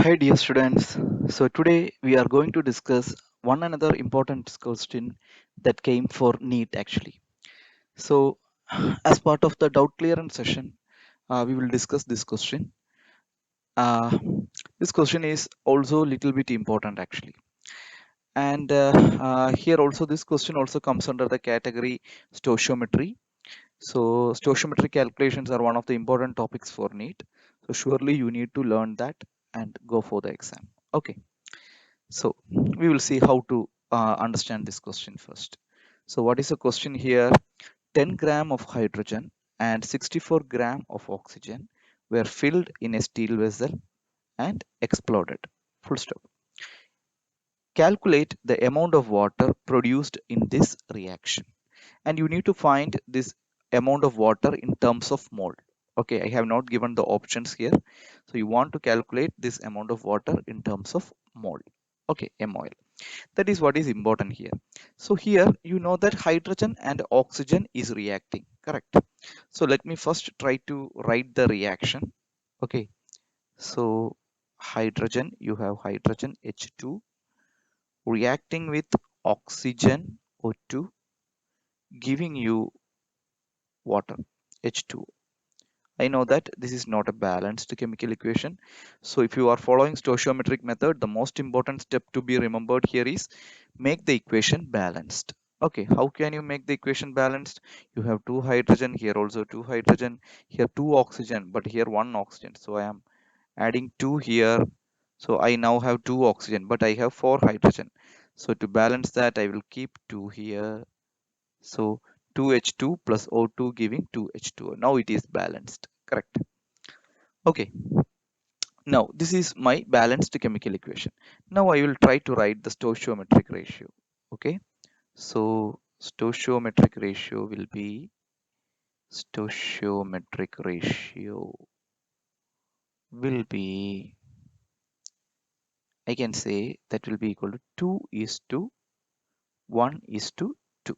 Hi dear students. So today we are going to discuss one another important question that came for NEET actually. So as part of the doubt clearance session, we will discuss this question. Uh, this question is also a little bit important actually. And here also this question also comes under the category stoichiometry. So stoichiometry calculations are one of the important topics for NEET. So surely you need to learn that and go for the exam. Okay. So we will see how to understand this question first. So what is the question here? 10 gram of hydrogen and 64 gram of oxygen were filled in a steel vessel and exploded. Full stop. Calculate the amount of water produced in this reaction. And you need to find this amount of water in terms of mole. Okay, I have not given the options here. So you want to calculate this amount of water in terms of mole. Okay, MOL. That is what is important here. So here you know that hydrogen and oxygen is reacting, correct? So let me first try to write the reaction. Okay, so hydrogen, you have hydrogen H2 reacting with oxygen O2, giving you water H2. I know that this is not a balanced chemical equation. So if you are following stoichiometric method, the most important step to be remembered here is make the equation balanced. Okay, how can you make the equation balanced? You have two hydrogen, here also two hydrogen, here two oxygen, but here one oxygen. So I am adding two here. So I now have two oxygen, but I have four hydrogen. So to balance that, I will keep two here. So 2H2 plus O2 giving 2H2O. Now it is balanced, correct? Okay, now this is my balanced chemical equation. Now I will try to write the stoichiometric ratio. Okay, so stoichiometric ratio will be stoichiometric ratio will be, I can say that will be equal to 2 is to 1 is to 2.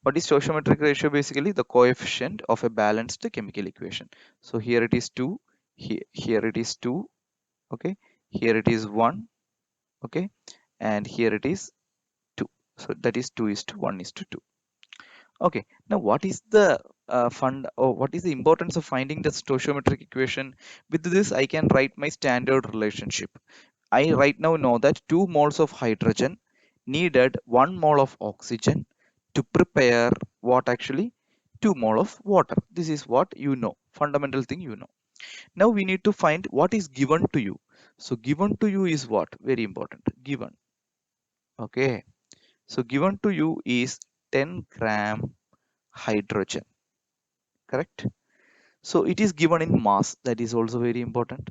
What is stoichiometric ratio? Basically the coefficient of a balanced chemical equation. So here it is 2, here it is 2, okay, here it is 1, okay, and here it is 2. So that is 2 is to 1 is to 2. Okay, now what is the what is the importance of finding the stoichiometric equation? With this I can write my standard relationship. I right now know that 2 moles of hydrogen needed 1 mole of oxygen to prepare what actually 2 mole of water. This is what you know, fundamental thing you know. Now we need to find what is given to you. So given to you is what? Very important. Given. Okay. So given to you is 10 gram hydrogen. Correct. So it is given in mass. That is also very important.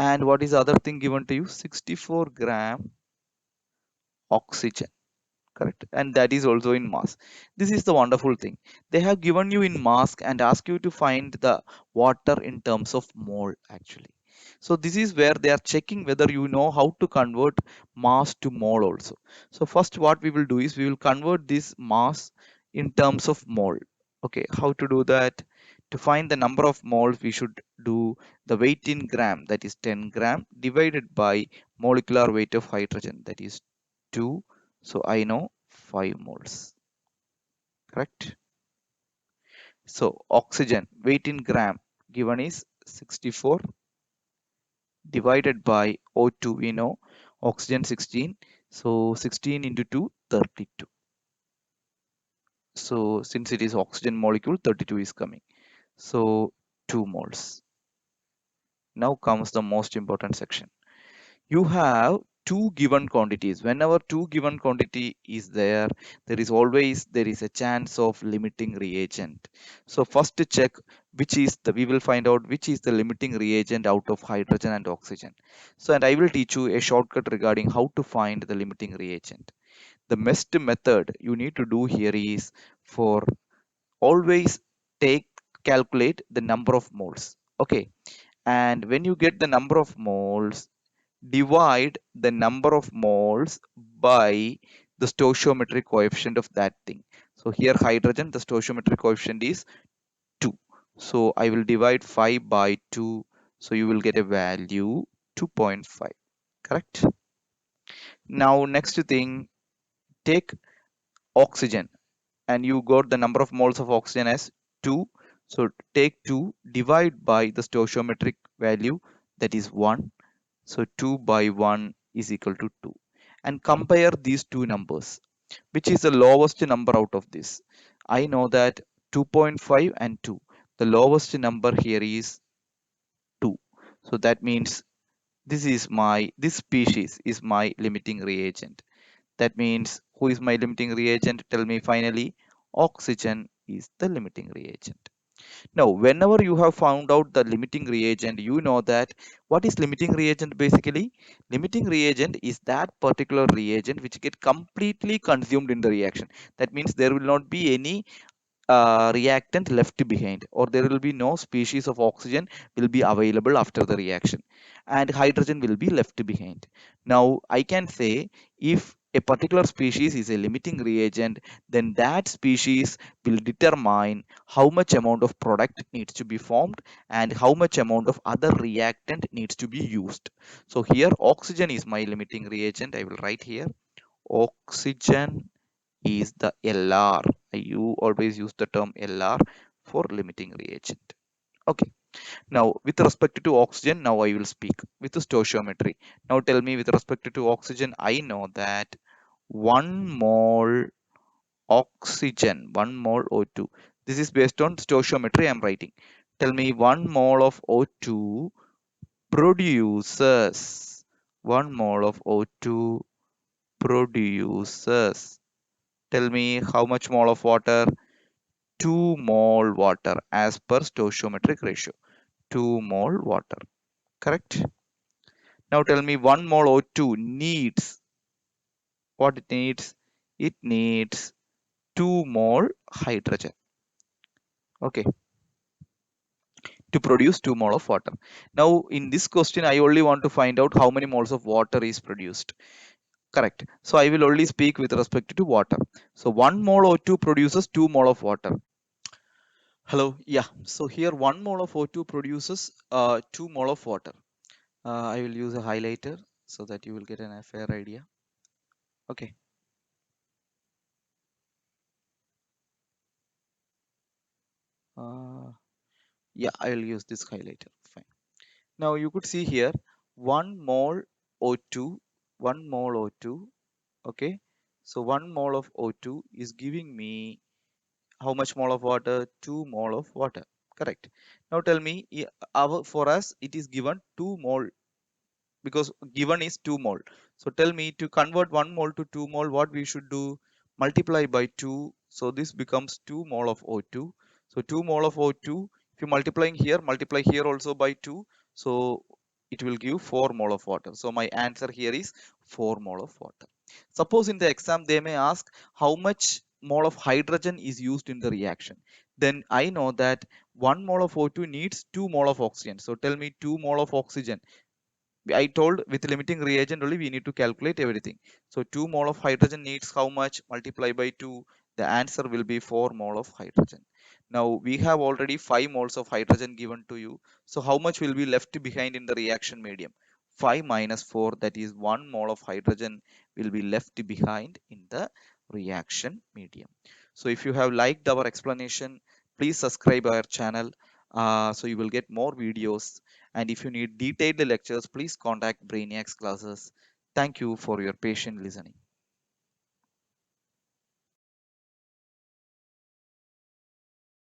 And what is the other thing given to you? 64 gram oxygen. Correct, and that is also in mass. This is the wonderful thing, they have given you in mass and ask you to find the water in terms of mole actually. So this is where they are checking whether you know how to convert mass to mole also. So first what we will do is we will convert this mass in terms of mole. Okay, how to do that? To find the number of moles we should do the weight in gram, that is 10 gram, divided by molecular weight of hydrogen, that is 2. So I know 5 moles, correct? So oxygen weight in gram given is 64 divided by O2, we know oxygen 16. So 16 into 2, 32. So since it is oxygen molecule, 32 is coming. So 2 moles. Now comes the most important section. You have two given quantities. Whenever two given quantity is there, there is a chance of limiting reagent. So first to check which is the, we will find out which is the limiting reagent out of hydrogen and oxygen. So and I will teach you a shortcut regarding how to find the limiting reagent. The best method you need to do here is for always take calculate the number of moles. Okay, and when you get the number of moles, divide the number of moles by the stoichiometric coefficient of that thing. So here hydrogen, the stoichiometric coefficient is 2. So I will divide 5 by 2. So you will get a value 2.5. Correct. Now next thing, take oxygen and you got the number of moles of oxygen as 2. So take 2, divide by the stoichiometric value, that is 1. So 2 by 1 is equal to 2. And compare these two numbers. Which is the lowest number out of this? I know that 2.5 and 2. The lowest number here is 2. So that means this species is my limiting reagent. That means who is my limiting reagent? Tell me finally. Oxygen is the limiting reagent. Now, whenever you have found out the limiting reagent, you know that what is limiting reagent basically? Limiting reagent is that particular reagent which get completely consumed in the reaction. That means there will not be any reactant left behind, or there will be no species of oxygen will be available after the reaction, and hydrogen will be left behind. Now I can say, if a particular species is a limiting reagent, then that species will determine how much amount of product needs to be formed and how much amount of other reactant needs to be used. So here oxygen is my limiting reagent. I will write here oxygen is the LR. You always use the term LR for limiting reagent. Okay. Now, with respect to oxygen, now I will speak with the stoichiometry. Now, tell me with respect to oxygen, I know that 1 mole oxygen, 1 mole O2. This is based on stoichiometry I am writing. Tell me 1 mole of O2 produces 1 mole of O2 produces. Tell me how much mole of water? 2 mole water as per stoichiometric ratio. 2 mole water. Correct? Now tell me 1 mole O2 needs what it needs? It needs 2 mole hydrogen. Okay, to produce 2 mole of water. Now in this question, I only want to find out how many moles of water is produced. Correct. So I will only speak with respect to water. So 1 mole O2 produces 2 mole of water. Hello. Yeah. So here 1 mole of O2 produces 2 mole of water. I will use a highlighter so that you will get a fair idea. Okay. Uh, yeah, I will use this highlighter. Fine. Now you could see here 1 mole O2, 1 mole O2. Okay. So 1 mole of O2 is giving me how much mole of water? 2 mole of water. Correct. Now tell me, for us it is given 2 mole because given is 2 mole. So tell me, to convert 1 mole to 2 mole, what we should do? Multiply by 2. So this becomes 2 mole of O2. So 2 mole of O2, if you multiply here also by 2. So it will give 4 mole of water. So my answer here is 4 mole of water. Suppose in the exam they may ask how much mole of hydrogen is used in the reaction. Then I know that 1 mole of O2 needs 2 mole of oxygen. So tell me 2 mole of oxygen. I told with limiting reagent only we need to calculate everything. So 2 mole of hydrogen needs how much? Multiply by 2. The answer will be 4 mole of hydrogen. Now we have already 5 moles of hydrogen given to you. So how much will be left behind in the reaction medium? 5 minus 4, that is 1 mole of hydrogen will be left behind in the reaction medium. So if you have liked our explanation, please subscribe our channel so you will get more videos, and if you need detailed lectures, please contact Brainiacs classes. Thank you for your patient listening.